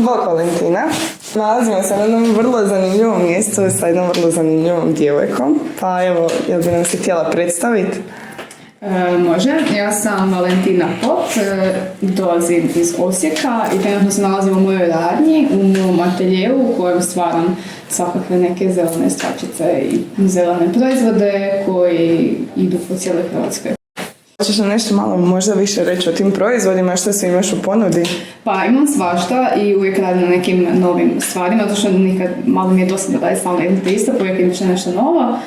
Bog Valentina. Nalazimo se na jednom vrlo zanimljivom mjestu sa jednom vrlo zanimljivom djevojkom. Pa evo, jel bi nam se htjela predstaviti? Može. Ja sam Valentina Pop, dolazim iz Osijeka i trenutno se nalazim u mojoj radnji, u mom ateljevu u kojem stvaram svakakve neke zelene stvačice i zelene proizvode koji idu po cijeloj Hrvatskoj. Hoćeš nam nešto malo možda više reći o tim proizvodima, što se imaš u ponudi? Pa imam svašta i uvijek radim na nekim novim stvarima, zato što nikad malo mi je dosta da je stalno jedno te isto, uvijek imaš nešto novo.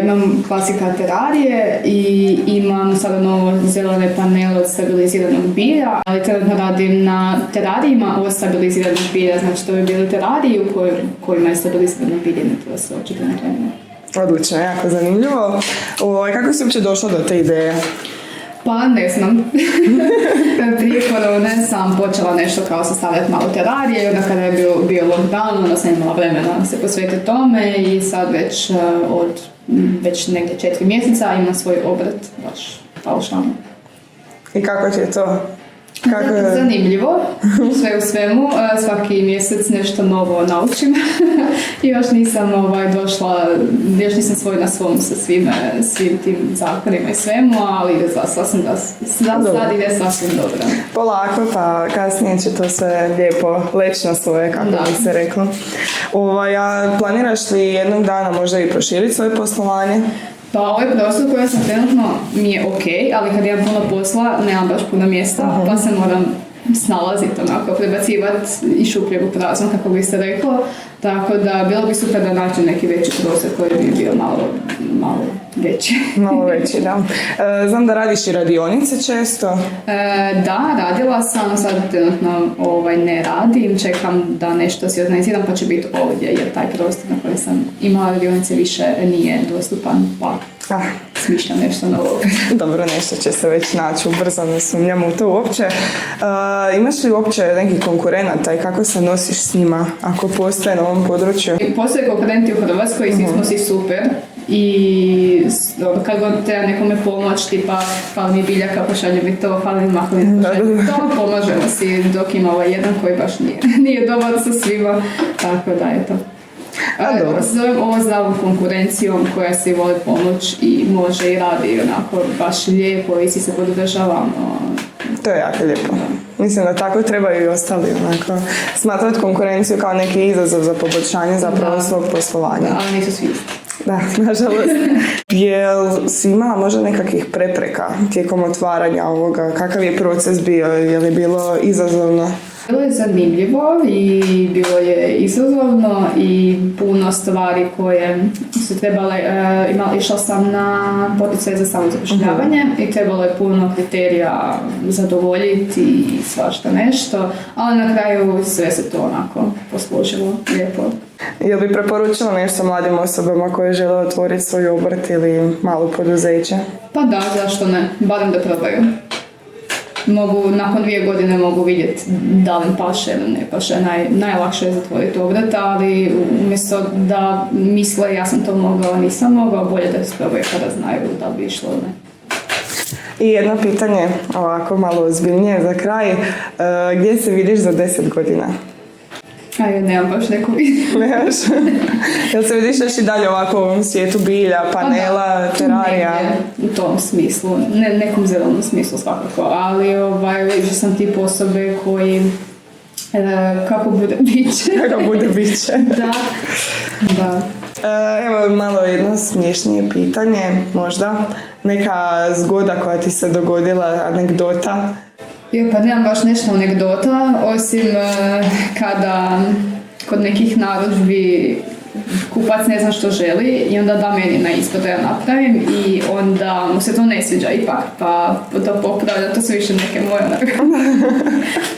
Imam klasika terarije i imam sada novo zelene panele od stabiliziranog bilja, ali trenutno radim na terarijima od stabiliziranog bilja, znači to bi bili terariji u kojima je stabilizirano bilje, ne treba se očito na kraju. Odlično, jako zanimljivo. Kako si uopće došla do te ideje? Pa ne znam. Prije korone sam počela nešto kao sastavljati malo terarije, onda kada je bio lockdown, onda sam imala vremena se posvetiti tome i sad već negdje 4 mjeseca imam svoj obrt, baš paušalno. I kako ti je to? Zanimljivo, sve u svemu, svaki mjesec nešto novo naučim i još nisam došla, još nisam svoj na svom sa svim tim zakonima i svemu, ali ide sad ide sasvim dobro. Polako, pa kasnije će to sve lijepo leći na svoje, kako bi se reklo. A planiraš li jednog dana možda i proširiti svoje poslovanje? Pa ovaj prostor koji sam trenutno mi je ok, ali kad imam puno posla, nemam baš puno mjesta, pa se moram snalaziti onako, prebacivati i šupljeg u prazno, kako bi se reklo. Tako da bilo bi super da nađem neki veći prostor koji bi bio malo veći. Malo veći, da. Znam da radiš i radionice često. Da, radila sam, sad trenutno ne radim, čekam da nešto si organiziram pa će biti ovdje, jer taj prostor na kojem sam imala radionice više nije dostupan, pa smišljam nešto novo. Dobro, nešto će se već naći, ubrzo ne sumnjam u to uopće. Imaš li uopće nekih konkurenata i kako se nosiš s njima, ako postoje na ovom području? Postoje konkurenti u Hrvatskoj i svi smo si super. I kad god treba nekome pomoć, tipa fali mi biljaka, pošalje mi to, fali mi mahovina, pošalje mi to, pomožemo si, dok ima ovaj jedan koji baš nije dobar sa svima, tako da je to. Zovem ovo zdravom konkurencijom koja se voli pomoć i može i radi onako baš lijepo i svi se podržavamo. To je jako lijepo. Mislim da tako trebaju i ostali onako smatrati konkurenciju kao neki izazov za poboljšanje zapravo svog poslovanja. Da, ali nisu svi isti. Da, nažalost. Jel si imala možda nekakvih prepreka tijekom otvaranja ovoga? Kakav je proces bio? Je li bilo izazovno? Bilo je zanimljivo i bilo je izazovno i puno stvari koje su trebale, išla sam na poticaj za samozapošljavanje i trebalo je puno kriterija zadovoljiti i svašta nešto, ali na kraju sve se to onako posložilo lijepo. Jel bi preporučila nešto mladim osobama koje žele otvoriti svoj obrt ili malo poduzeće? Pa da, zašto ne, barem da probaju. Nakon 2 godine mogu vidjeti da li im paše ili ne paše. Najlakše je zatvoriti obrt, ali umjesto da misle ja sam to mogao, nisam mogao, bolje da se probaju kada znaju da bi išlo ili ne. I jedno pitanje, ovako malo ozbiljnije za kraj. Gdje se vidiš za 10 godina? Nemam baš neku vidim. Nemaš? Jel se vidiš još i dalje ovako u ovom svijetu bilja, panela, terarija? U tom smislu, nekom zelenom smislu svakako, ali vidio sam tip osobe koji kako bude biće. Kako bude biće. Da. Evo malo jedno smiješnije pitanje, možda. Neka zgoda koja ti se dogodila, anegdota? Pa nemam baš nešto anegdota, osim kada kod nekih narudžbi kupac ne zna što želi i onda da meni na isto da ja napravim i onda mu se to ne sviđa ipak, pa to popravlja, to su više neke moje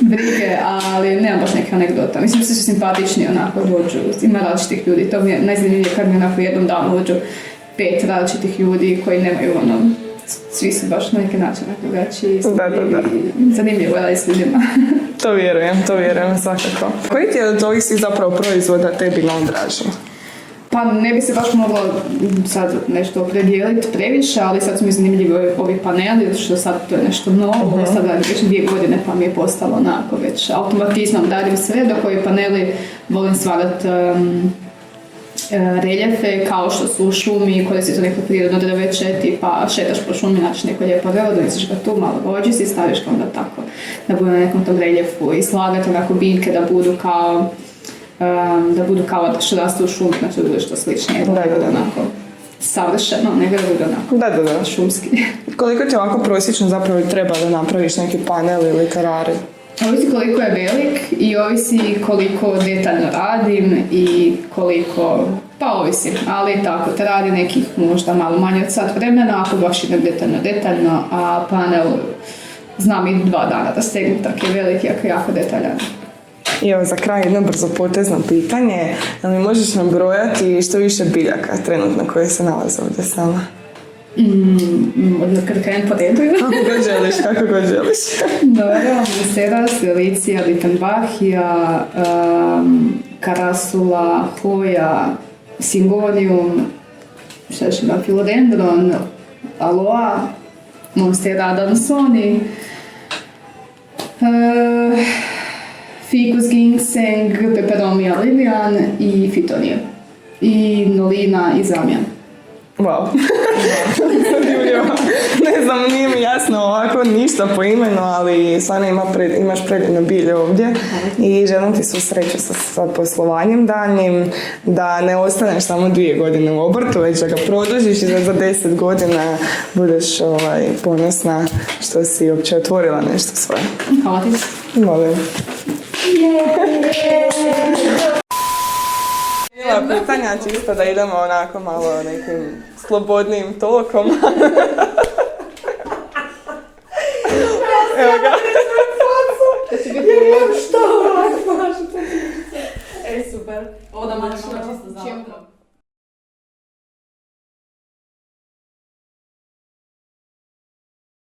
brige, ali nemam baš neke anegdota. Mislim da su simpatični onako dođu, ima različitih ljudi, to mi je najzanimljivije kad mi onako jednom danu dođu 5 različitih ljudi koji nemaju svi su baš na neki način drugačiji. Zanimljivo je s ljudima. To vjerujem svakako. Koji ti je od ovih svih zapravo proizvoda tebi najdraži? Pa ne bi se baš mogla sad nešto opredijeliti previše, ali sad su mi zanimljivi ovi paneli, što sad to je nešto novo, sad radim već 2 godine pa mi je postalo onako već automatizmom da radim sve, dok ovi paneli volim stvarati reljefe kao što su u šumi, koristi to neko prirodno drveće, tipa šetaš po šumi, znači neko lijepo drvo, donesiš ga tu, malo ga očisti, staviš ga onda tako da bude na nekom tom reljefu i slagati onako biljke da budu kao što rastu u šumi, znači da bude što sličnije, da bude onako savršeno, nego da bude onako šumski. Koliko ti ovako prosječno zapravo treba da napraviš neki panel ili karari? Ovisi koliko je velik i ovisi koliko detaljno radim i koliko, pa ovisi, ali tako, te radi nekih možda malo manje od sat vremena, ako baš idem detaljno, a panel znam i 2 dana da stegnem, tako je veliki, ako je jako detaljan. I evo za kraj jedno brzo potezno pitanje, da mi možeš nabrojati što više biljaka trenutno koje se nalaze ovdje s nama? Kad krenem po redu. Kako god želiš. Dobro, Monstera, Strelicija, Dittenbachia, Karasula, Hoja, Syngonium, šta još ima, Philodendron, Aloe, Monstera Adamsoni, Ficus ginseng, Peperomia lilian i Fitonija. I Nolina i Zamjan. Wow. Ne znam, nije mi jasno ovako ništa po imenu, ali stvarno imaš predivno bilje ovdje i želim ti svu sreću sa poslovanjem daljnjim, da ne ostaneš samo 2 godine u obrtu, već da ga produžiš i da za 10 godina budeš ponosna što si uopće otvorila nešto svoje. Hvala ti. Molim. Pitanja čisto da idemo onako malo nekim slobodnim tokom. Evo ga. Što? Super. Ovo da malo čisto za